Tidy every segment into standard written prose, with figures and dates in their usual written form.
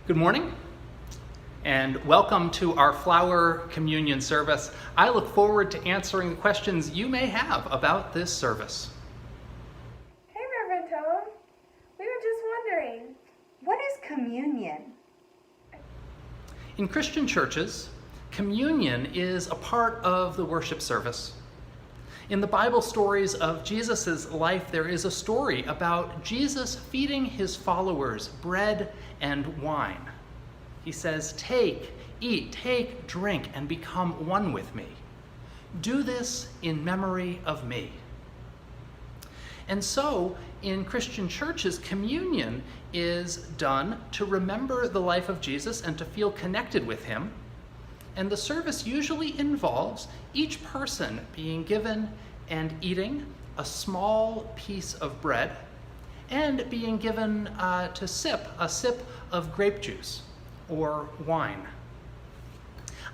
Good morning, and welcome to our Flower Communion service. I look forward to answering the questions you may have about this service. Hey, Reverend Tom. We were just wondering, what is communion? In Christian churches, communion is a part of the worship service. In the Bible stories of Jesus' life, there is a story about Jesus feeding his followers bread and wine. He says, "Take, eat, take, drink, and become one with me. Do this in memory of me." And so, in Christian churches, communion is done to remember the life of Jesus and to feel connected with him. And the service usually involves each person being given and eating a small piece of bread and being given a sip of grape juice or wine.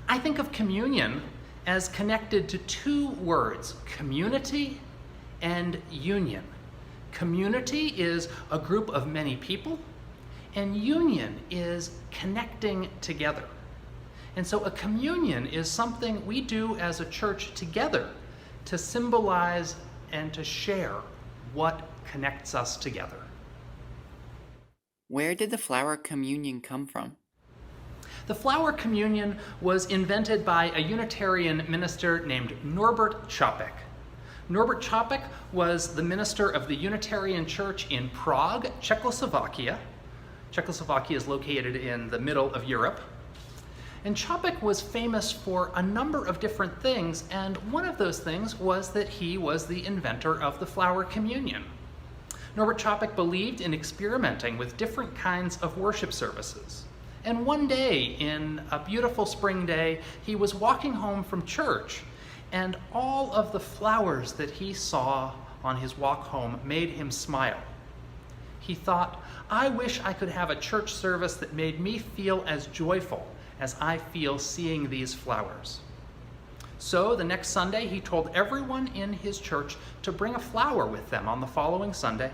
I think of communion as connected to two words, community and union. Community is a group of many people, and union is connecting together. And so a communion is something we do as a church together to symbolize and to share what connects us together. Where did the flower communion come from? The flower communion was invented by a Unitarian minister named Norbert Čapek. Norbert Čapek was the minister of the Unitarian Church in Prague, Czechoslovakia. Czechoslovakia is located in the middle of Europe. And Čapek was famous for a number of different things, and one of those things was that he was the inventor of the flower communion. Norbert Čapek believed in experimenting with different kinds of worship services. And one day, in a beautiful spring day, he was walking home from church, and all of the flowers that he saw on his walk home made him smile. He thought, "I wish I could have a church service that made me feel as joyful as I feel seeing these flowers." So the next Sunday, he told everyone in his church to bring a flower with them on the following Sunday.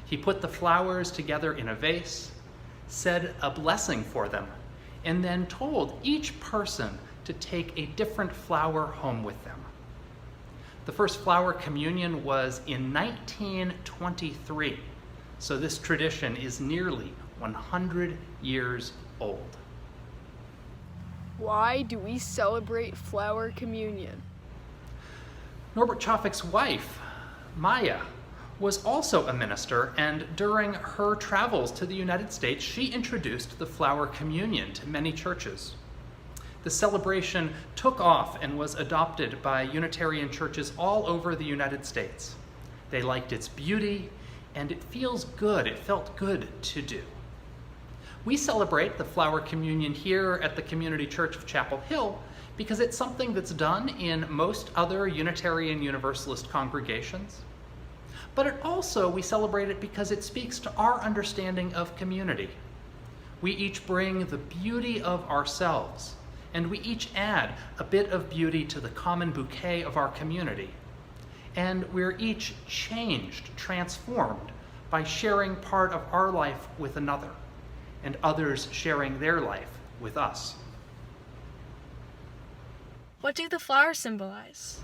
He put the flowers together in a vase, said a blessing for them, and then told each person to take a different flower home with them. The first flower communion was in 1923, so this tradition is nearly 100 years old. Why do we celebrate flower communion? Norbert Čapek's wife, Maya, was also a minister, and during her travels to the United States, she introduced the flower communion to many churches. The celebration took off and was adopted by Unitarian churches all over the United States. They liked its beauty, and it feels good. It felt good to do. We celebrate the flower communion here at the Community Church of Chapel Hill because it's something that's done in most other Unitarian Universalist congregations. But we celebrate it because it speaks to our understanding of community. We each bring the beauty of ourselves, and we each add a bit of beauty to the common bouquet of our community. And we're each changed, transformed by sharing part of our life with another, and others sharing their life with us. What do the flowers symbolize?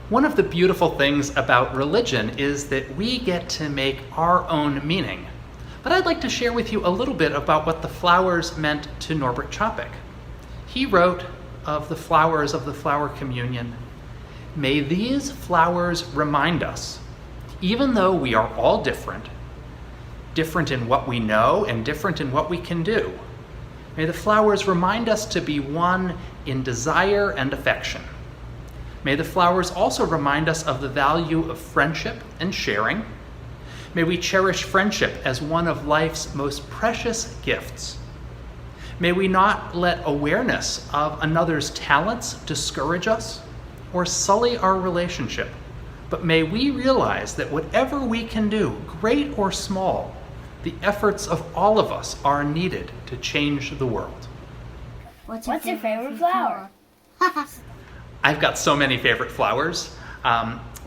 One of the beautiful things about religion is that we get to make our own meaning. But I'd like to share with you a little bit about what the flowers meant to Norbert Čapek. He wrote of the flowers of the flower communion, "May these flowers remind us, even though we are all different in what we know and different in what we can do, may the flowers remind us to be one in desire and affection. May the flowers also remind us of the value of friendship and sharing. May we cherish friendship as one of life's most precious gifts. May we not let awareness of another's talents discourage us or sully our relationship, but may we realize that whatever we can do, great or small, the efforts of all of us are needed to change the world." What's your favorite flower? I've got so many favorite flowers.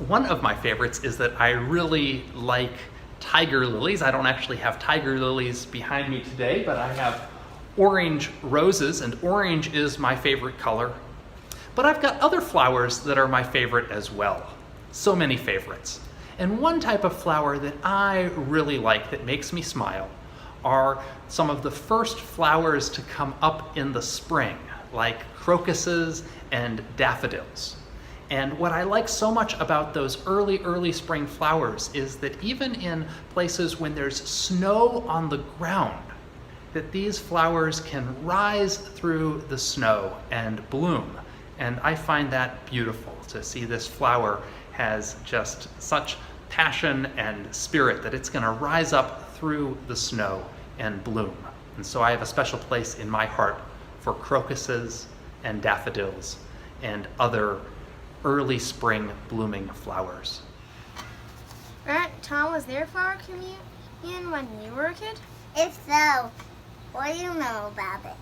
One of my favorites is that I really like tiger lilies. I don't actually have tiger lilies behind me today, but I have orange roses, and orange is my favorite color. But I've got other flowers that are my favorite as well. So many favorites. And one type of flower that I really like that makes me smile are some of the first flowers to come up in the spring, like crocuses and daffodils. And what I like so much about those early spring flowers is that even in places when there's snow on the ground, that these flowers can rise through the snow and bloom. And I find that beautiful to see this flower has just such passion and spirit that it's going to rise up through the snow and bloom. And so I have a special place in my heart for crocuses and daffodils and other early spring blooming flowers. Aunt Tom, was there flower communion when you were a kid? If so, what do you know about it?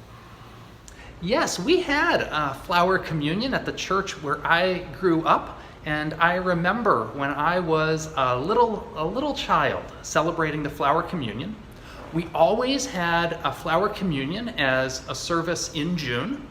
Yes, we had a flower communion at the church where I grew up. And I remember when I was a little child celebrating the flower communion. We always had a flower communion as a service in June.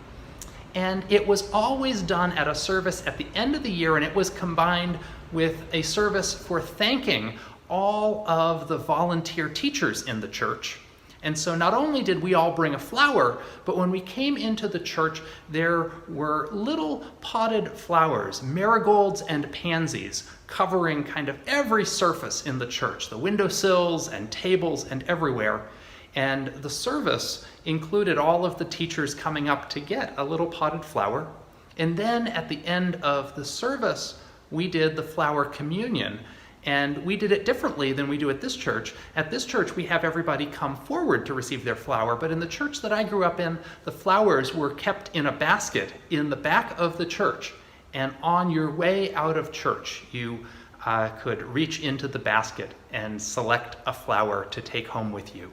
And it was always done at a service at the end of the year, and it was combined with a service for thanking all of the volunteer teachers in the church. And so not only did we all bring a flower, but when we came into the church, there were little potted flowers, marigolds and pansies, covering kind of every surface in the church, the windowsills and tables and everywhere. And the service included all of the teachers coming up to get a little potted flower. And then at the end of the service, we did the flower communion. And we did it differently than we do at this church. At this church, we have everybody come forward to receive their flower. But in the church that I grew up in, the flowers were kept in a basket in the back of the church. And on your way out of church, you could reach into the basket and select a flower to take home with you.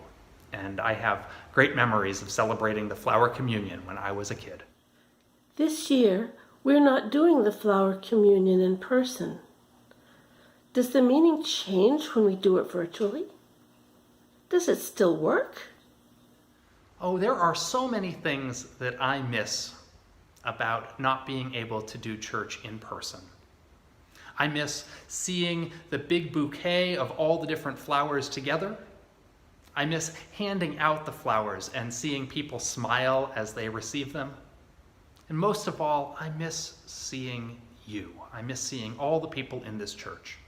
And I have great memories of celebrating the flower communion when I was a kid. This year, we're not doing the flower communion in person. Does the meaning change when we do it virtually? Does it still work? Oh, there are so many things that I miss about not being able to do church in person. I miss seeing the big bouquet of all the different flowers together. I miss handing out the flowers and seeing people smile as they receive them. And most of all, I miss seeing you. I miss seeing all the people in this church.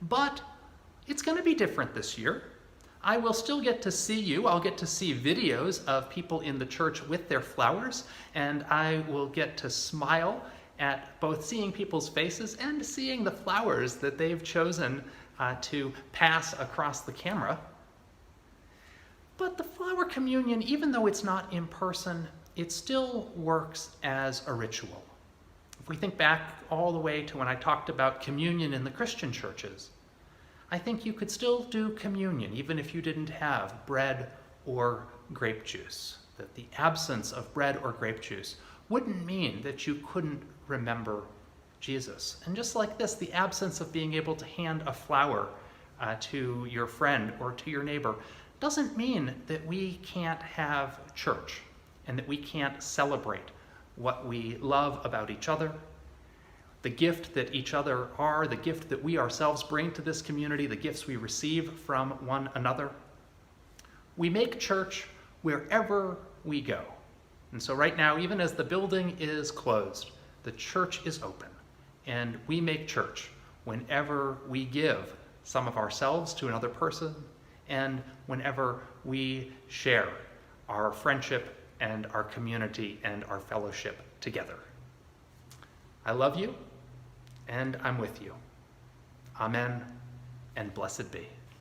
But it's going to be different this year. I will still get to see you. I'll get to see videos of people in the church with their flowers, and I will get to smile at both seeing people's faces and seeing the flowers that they've chosen to pass across the camera. But the flower communion, even though it's not in person, it still works as a ritual. If we think back all the way to when I talked about communion in the Christian churches, I think you could still do communion even if you didn't have bread or grape juice. That the absence of bread or grape juice wouldn't mean that you couldn't remember Jesus. And just like this, the absence of being able to hand a flower to your friend or to your neighbor doesn't mean that we can't have church and that we can't celebrate what we love about each other, the gift that each other are, the gift that we ourselves bring to this community, the gifts we receive from one another. We make church wherever we go. And so right now, even as the building is closed, the church is open. And we make church whenever we give some of ourselves to another person and whenever we share our friendship and our community and our fellowship together. I love you, and I'm with you. Amen, and blessed be.